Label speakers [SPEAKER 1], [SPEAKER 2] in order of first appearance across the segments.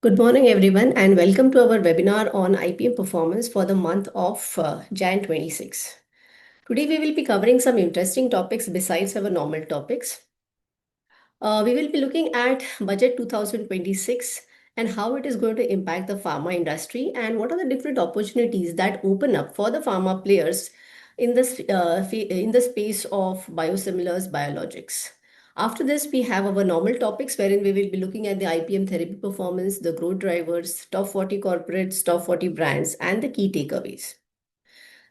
[SPEAKER 1] Good morning, everyone, and welcome to our webinar on IPM performance for the month of Jan 26. Today, we will be covering some interesting topics besides our normal topics. We will be looking at Budget 2026 and how it is going to impact the pharma industry and what are the different opportunities that open up for the pharma players in in the space of biosimilars, biologics. After this, we have our normal topics wherein we will be looking at the IPM therapy performance, the growth drivers, top 40 corporates, top 40 brands, and the key takeaways.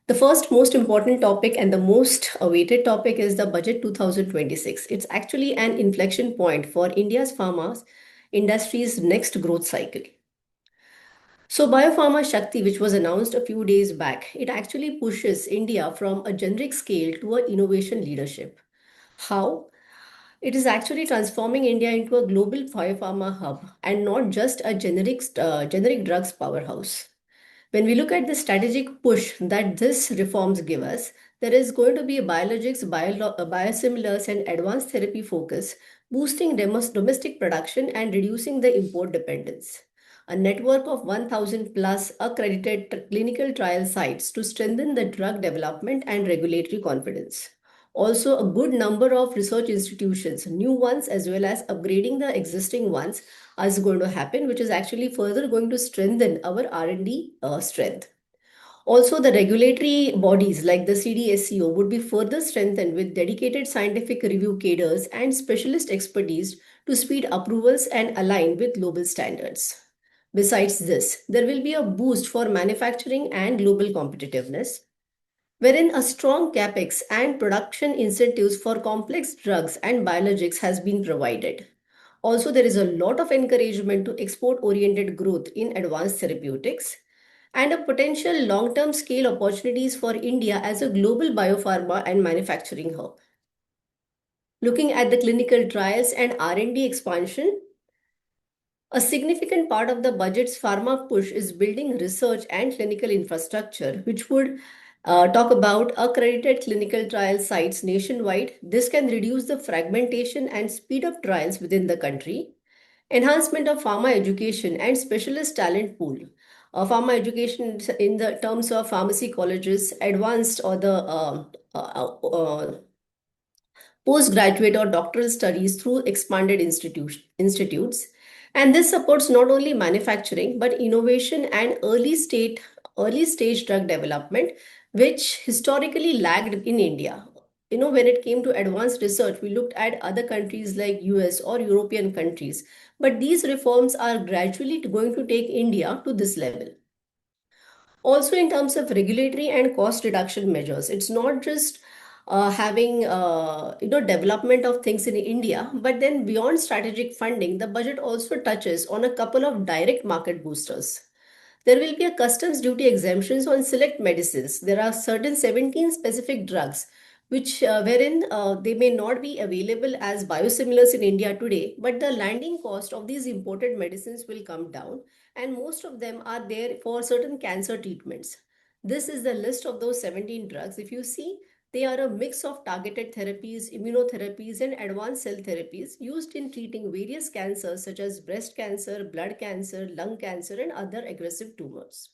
[SPEAKER 1] The first most important topic and the most awaited topic is the Budget 2026. It's actually an inflection point for India's pharma industry's next growth cycle. So, Biopharma Shakti, which was announced a few days back, it actually pushes India from a generic scale to an innovation leadership. How? It is actually transforming India into a global biopharma hub and not just a generic drugs powerhouse. When we look at the strategic push that this reforms give us, there is going to be a biologics, biosimilars, and advanced therapy focus, boosting domestic production and reducing the import dependence. A network of 1,000 plus accredited clinical trial sites to strengthen the drug development and regulatory confidence. Also, a good number of research institutions, new ones as well as upgrading the existing ones, is going to happen, which is actually further going to strengthen our R&D strength. Also, the regulatory bodies like the CDSCO would be further strengthened with dedicated scientific review cadres and specialist expertise to speed approvals and align with global standards. Besides this, there will be a boost for manufacturing and global competitiveness, wherein a strong capex and production incentives for complex drugs and biologics has been provided. Also, there is a lot of encouragement to export oriented growth in advanced therapeutics and a potential long term scale opportunities for India as a global biopharma and manufacturing hub. Looking at the clinical trials and R&D expansion, a significant part of the budget's pharma push is building research and clinical infrastructure, which would talk about accredited clinical trial sites nationwide. This can reduce the fragmentation and speed up trials within the country. Enhancement of pharma education and specialist talent pool. Pharma education in the terms of pharmacy colleges, advanced or the postgraduate or doctoral studies through expanded institutes. And this supports not only manufacturing but innovation and early stage drug development, which historically lagged in India. When it came to advanced research, we looked at other countries like US or European countries, but these reforms are gradually going to take India to this level. Also, in terms of regulatory and cost reduction measures, it's not just having development of things in India, but then beyond strategic funding, the budget also touches on a couple of direct market boosters. There will be a customs duty exemptions on select medicines. There are certain 17 specific drugs which wherein they may not be available as biosimilars in India today, but the landing cost of these imported medicines will come down, and most of them are there for certain cancer treatments. This is the list of those 17 drugs. If you see, they are a mix of targeted therapies, immunotherapies, and advanced cell therapies used in treating various cancers such as breast cancer, blood cancer, lung cancer, and other aggressive tumors.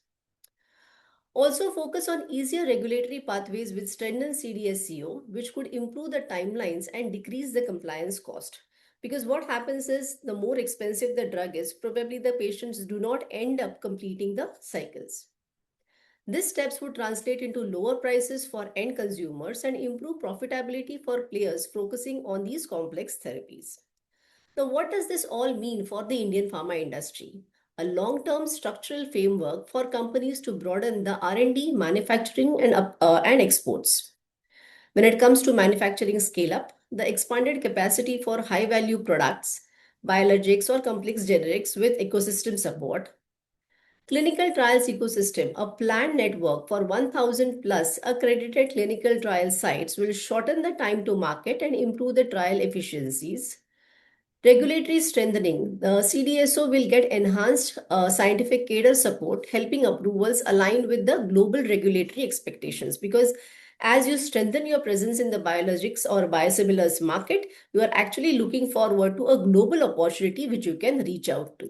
[SPEAKER 1] Also, focus on easier regulatory pathways with strengthened CDSCO, which could improve the timelines and decrease the compliance cost. Because what happens is, the more expensive the drug is, probably the patients do not end up completing the cycles. These steps would translate into lower prices for end consumers and improve profitability for players focusing on these complex therapies. Now, what does this all mean for the Indian pharma industry? A long-term structural framework for companies to broaden the R&D, manufacturing, and exports. When it comes to manufacturing scale-up, the expanded capacity for high-value products, biologics, or complex generics with ecosystem support. Clinical trials ecosystem, a planned network for 1,000 plus accredited clinical trial sites will shorten the time to market and improve the trial efficiencies. Regulatory strengthening. The CDSO will get enhanced scientific cadre support, helping approvals align with the global regulatory expectations. Because as you strengthen your presence in the biologics or biosimilars market, you are actually looking forward to a global opportunity which you can reach out to.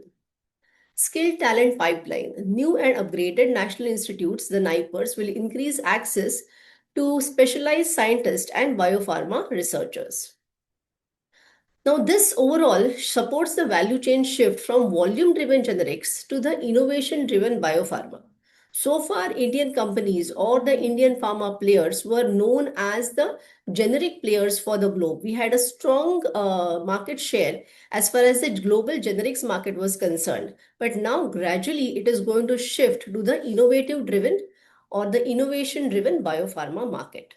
[SPEAKER 1] Skill talent pipeline. New and upgraded national institutes, the NIPERS, will increase access to specialized scientists and biopharma researchers. Now, this overall supports the value chain shift from volume driven generics to the innovation driven biopharma. So far, Indian companies or the Indian pharma players were known as the generic players for the globe. We had a strong market share as far as the global generics market was concerned. But now, gradually, it is going to shift to the innovative driven or the innovation driven biopharma market.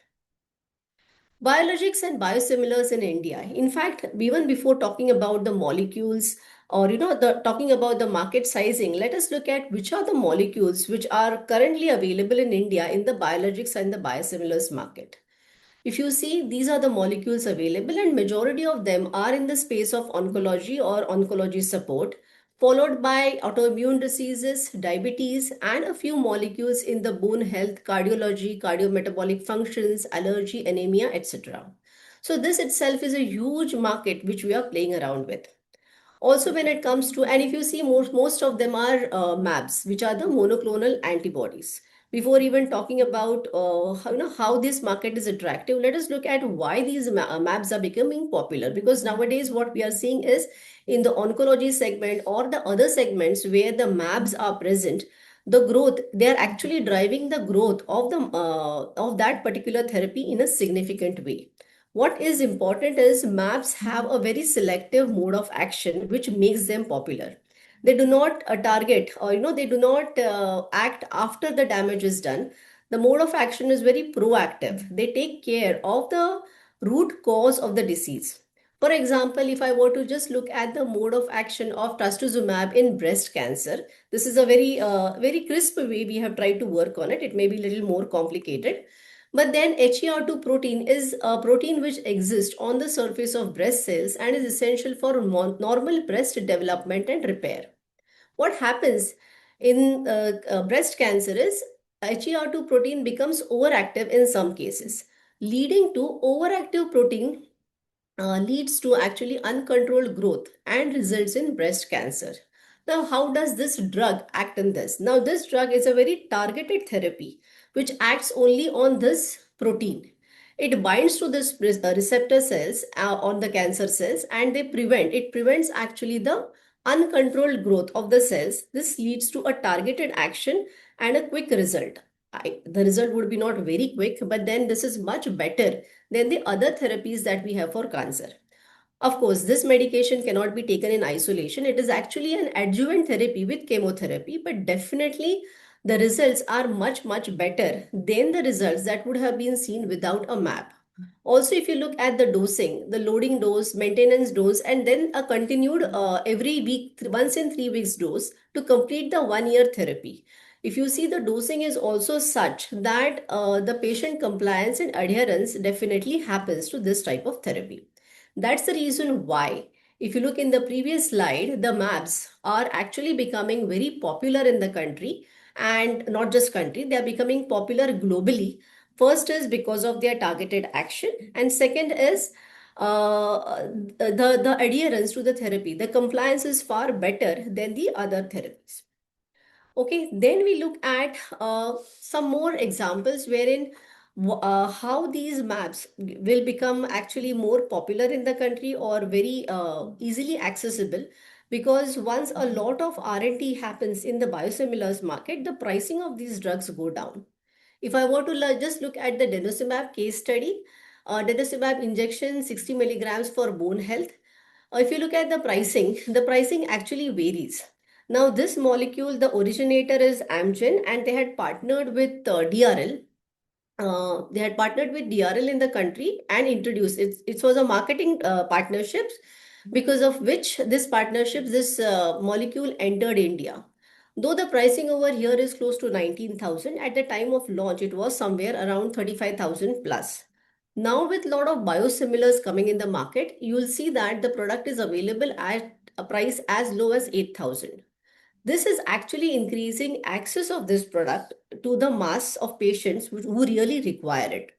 [SPEAKER 1] Biologics and biosimilars in India. In fact, even before talking about the molecules or the talking about the market sizing, let us look at which are the molecules which are currently available in India in the biologics and the biosimilars market. If you see, these are the molecules available, and majority of them are in the space of oncology or oncology support, followed by autoimmune diseases, diabetes, and a few molecules in the bone health, cardiology, cardiometabolic functions, allergy, anemia, etc. So this itself is a huge market which we are playing around with. Also, when it comes to, and if you see, most of them are MABs, which are the monoclonal antibodies. Before even talking about how this market is attractive, let us look at why these MABs are becoming popular. Because nowadays, what we are seeing is in the oncology segment or the other segments where the MABs are present, the growth, they are actually driving the growth of the of that particular therapy in a significant way. What is important is maps have a very selective mode of action which makes them popular. They do not target or they do not act after the damage is done. The mode of action is very proactive. They take care of the root cause of the disease. For example, if I were to just look at the mode of action of trastuzumab in breast cancer, this is a very crisp way we have tried to work on it. It may be a little more complicated. But then HER2 protein is a protein which exists on the surface of breast cells and is essential for normal breast development and repair. What happens in breast cancer is HER2 protein becomes overactive in some cases, leading to overactive protein leads to actually uncontrolled growth and results in breast cancer. Now, how does this drug act in this? Now, this drug is a very targeted therapy which acts only on this protein. It binds to this receptor cells on the cancer cells, and it prevents actually the uncontrolled growth of the cells. This leads to a targeted action and a quick result. The result would be not very quick, but then this is much better than the other therapies that we have for cancer. Of course, this medication cannot be taken in isolation. It is actually an adjuvant therapy with chemotherapy, but definitely the results are much better than the results that would have been seen without a map. Also, if you look at the dosing, the loading dose, maintenance dose, and then a continued every week, once in 3 weeks dose to complete the 1 year therapy. If you see, the dosing is also such that the patient compliance and adherence definitely happens to this type of therapy. That's the reason why, if you look in the previous slide, the maps are actually becoming very popular in the country, and not just country, they are becoming popular globally. First is because of their targeted action, and second is the adherence to the therapy. The compliance is far better than the other therapies. Okay, then we look at some more examples wherein how these maps will become actually more popular in the country or very easily accessible, because once a lot of R&D happens in the biosimilars market, the pricing of these drugs go down. If I were to just look at the denosumab case study, denosumab injection 60 milligrams for bone health. If you look at the pricing actually varies. Now, this molecule, the originator is Amgen, and they had partnered with DRL. They had partnered with DRL in the country and introduced it. It was a marketing partnerships, because of which this molecule entered India. Though the pricing over here is close to 19,000, at the time of launch, it was somewhere around 35,000 plus. Now, with a lot of biosimilars coming in the market, you will see that the product is available at a price as low as 8,000. This is actually increasing access of this product to the mass of patients who really require it.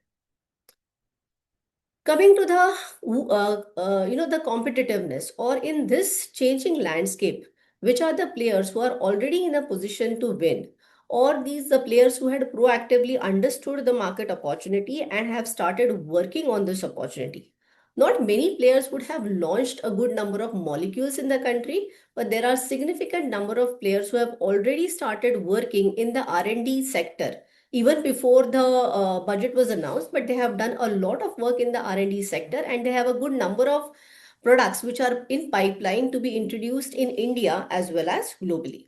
[SPEAKER 1] Coming to the the competitiveness, or in this changing landscape, which are the players who are already in a position to win, or these the players who had proactively understood the market opportunity and have started working on this opportunity. Not many players would have launched a good number of molecules in the country, but there are significant number of players who have already started working in the R&D sector even before the budget was announced, but they have done a lot of work in the R&D sector, and they have a good number of products which are in pipeline to be introduced in India as well as globally.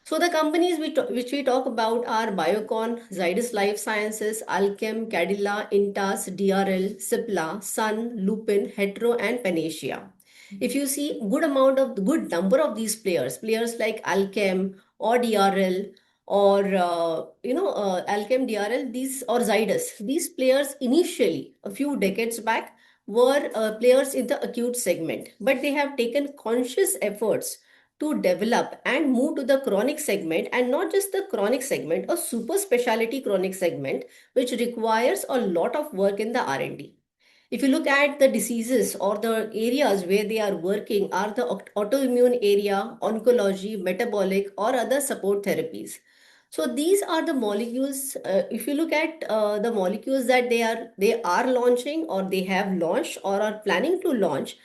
[SPEAKER 1] So the companies which we talk about are Biocon, Zydus Life Sciences, Alchem, Cadila, Intas, DRL, Cipla, Sun, Lupin, Hetero, and Panacea. If you see good number of these players like Alchem or DRL or Alchem, DRL, these or Zydus, these players initially a few decades back were players in the acute segment, but they have taken conscious efforts to develop and move to the chronic segment, and not just the chronic segment, a super specialty chronic segment which requires a lot of work in the R&D. If you look at the diseases or the areas where they are working are the autoimmune area, oncology, metabolic, or other support therapies. So these are the molecules. If you look at the molecules that they are launching or they have launched or are planning to launch,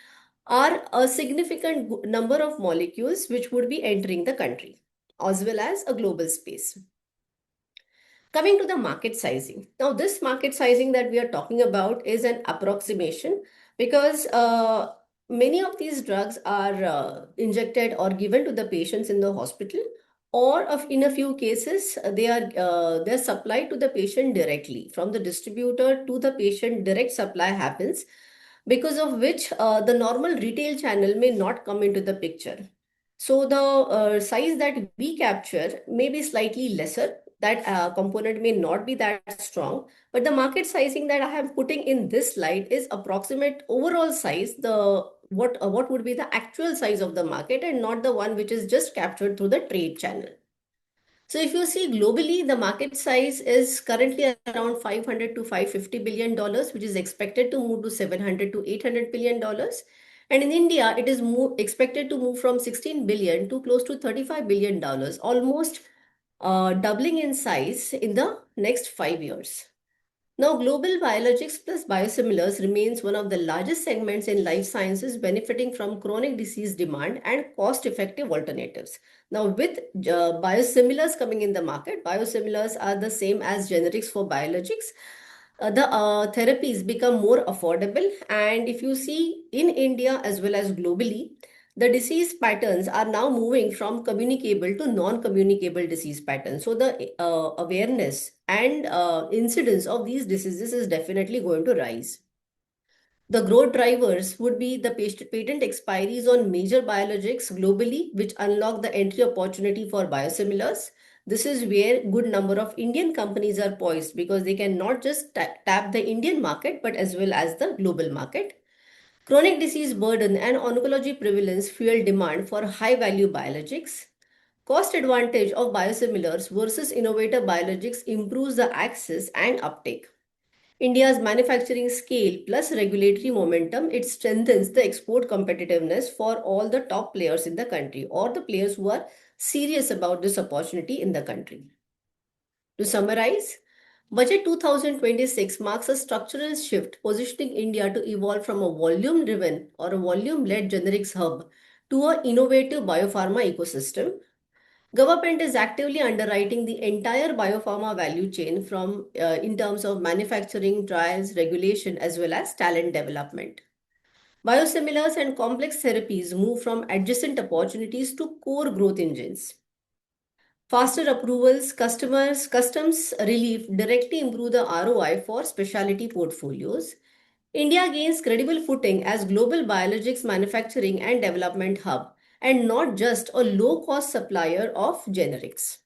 [SPEAKER 1] are a significant number of molecules which would be entering the country as well as a global space. Coming to the market sizing. Now, this market sizing that we are talking about is an approximation because many of these drugs are injected or given to the patients in the hospital, or in a few cases, they're supplied to the patient directly from the distributor to the patient. Direct supply happens, because of which the normal retail channel may not come into the picture. So the size that we capture may be slightly lesser. That component may not be that strong, but the market sizing that I am putting in this slide is approximate overall size, the what would be the actual size of the market, and not the one which is just captured through the trade channel. So if you see globally, the market size is currently around 500 to 550 billion dollars, which is expected to move to 700 to 800 billion dollars. And in India, it is expected to move from 16 billion to close to 35 billion dollars, almost doubling in size in the next 5 years. Now, global biologics plus biosimilars remains one of the largest segments in life sciences, benefiting from chronic disease demand and cost-effective alternatives. Now, with biosimilars coming in the market, biosimilars are the same as generics for biologics. The therapies become more affordable, and if you see in India as well as globally, the disease patterns are now moving from communicable to non-communicable disease patterns. So the awareness and incidence of these diseases is definitely going to rise. The growth drivers would be the patent expiries on major biologics globally, which unlock the entry opportunity for biosimilars. This is where good number of Indian companies are poised, because they can not just tap the Indian market but as well as the global market. Chronic disease burden and oncology prevalence fuel demand for high value biologics. Cost advantage of biosimilars versus innovator biologics improves the access and uptake. India's manufacturing scale plus regulatory momentum, it strengthens the export competitiveness for all the top players in the country, or the players who are serious about this opportunity in the country. To summarize, Budget 2026 marks a structural shift, positioning India to evolve from a volume driven or a volume led generics hub to an innovative biopharma ecosystem. Government is actively underwriting the entire biopharma value chain from in terms of manufacturing, trials, regulation, as well as talent development. Biosimilars and complex therapies move from adjacent opportunities to core growth engines. Faster approvals, customs relief directly improve the ROI for specialty portfolios. India gains credible footing as global biologics manufacturing and development hub, and not just a low-cost supplier of generics.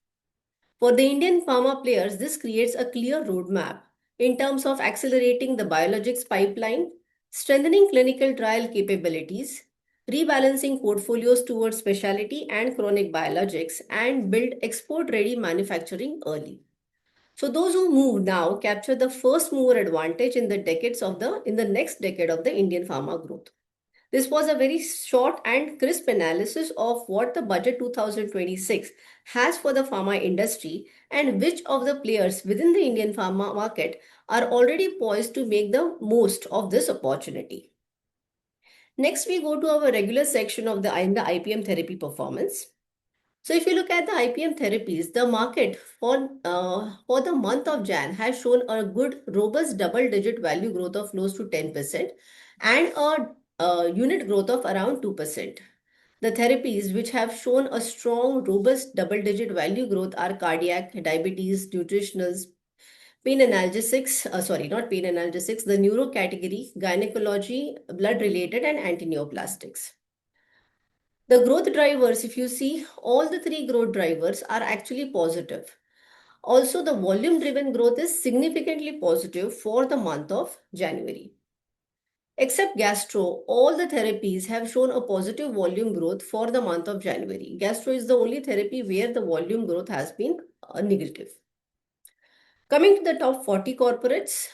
[SPEAKER 1] For the Indian pharma players, this creates a clear roadmap in terms of accelerating the biologics pipeline, strengthening clinical trial capabilities, rebalancing portfolios towards specialty and chronic biologics, and build export-ready manufacturing early. So those who move now capture the first mover advantage in the next decade of the Indian pharma growth. This was a very short and crisp analysis of what the budget 2026 has for the pharma industry and which of the players within the Indian pharma market are already poised to make the most of this opportunity. Next, we go to our regular section of the IPM therapy performance. So if you look at the IPM therapies, the market for the month of Jan has shown a good, robust double-digit value growth of close to 10% and a unit growth of around 2%. The therapies which have shown a strong, robust double-digit value growth are cardiac, diabetes, nutritionals, pain analgesics, sorry, not pain analgesics, the neuro category, gynecology, blood-related, and antineoplastics. The growth drivers, if you see, all the three growth drivers are actually positive. Also, the volume driven growth is significantly positive for the month of January. Except gastro, all the therapies have shown a positive volume growth for the month of January. Gastro is the only therapy where the volume growth has been negative. Coming to the top 40 corporates,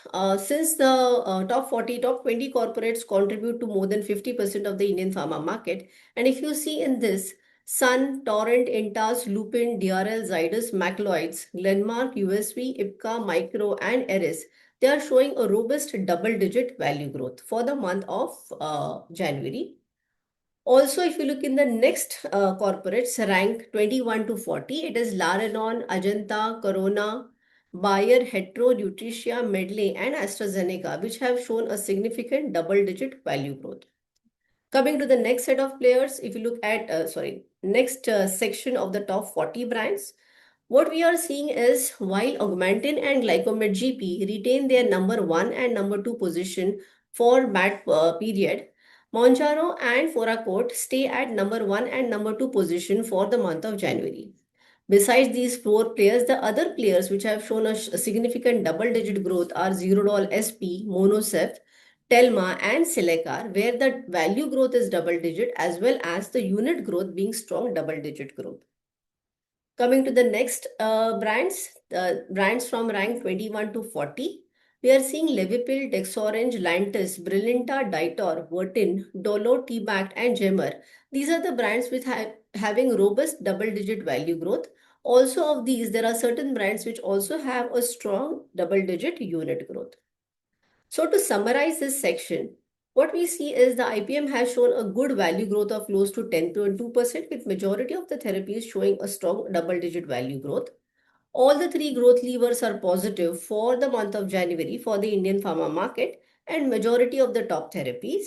[SPEAKER 1] since the top 20 corporates contribute to more than 50% of the Indian pharma market. And if you see in this, Sun, Torrent, Intas, Lupin, DRL, Zydus, Macleods, Glenmark, USV, Ipca, Micro, and Eris, they are showing a robust double-digit value growth for the month of January. Also, if you look in the next corporates, rank 21 to 40, it is Laranon, Ajanta, Corona, Bayer, Hetero, Nutricia, Medley, and AstraZeneca, which have shown a significant double-digit value growth. Coming to the next set of players, if you look at, next section of the top 40 brands, what we are seeing is while Augmentin and Glycomed GP retain their number one and number two position for MAT period, Monjaro and Foracort stay at number one and number two position for the month of January. Besides these four players, the other players which have shown a significant double-digit growth are Zerodol SP, Monosef, Telma, and Selecar, where the value growth is double-digit as well as the unit growth being strong double-digit growth. Coming to the next brands from rank 21 to 40, we are seeing Levipil, Dexorange, Lantus, Brilinta, Ditor, Vertin, Dolo, T-Bact, and Gemmer. These are the brands with having robust double-digit value growth. Also of these, there are certain brands which also have a strong double-digit unit growth. So to summarize this section, what we see is the IPM has shown a good value growth of close to 10.2% with majority of the therapies showing a strong double-digit value growth. All the three growth levers are positive for the month of January for the Indian pharma market and majority of the top therapies.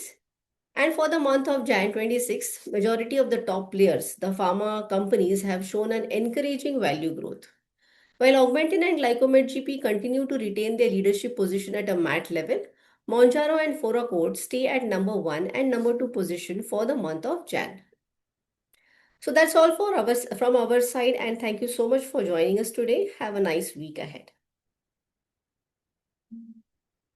[SPEAKER 1] And for the month of Jan 26, majority of the top players, the pharma companies have shown an encouraging value growth. While Augmentin and Glycomed GP continue to retain their leadership position at a MAT level, Monjaro and Foracort stay at number one and number two position for the month of Jan. So that's all from our side, and thank you so much for joining us today. Have a nice week ahead.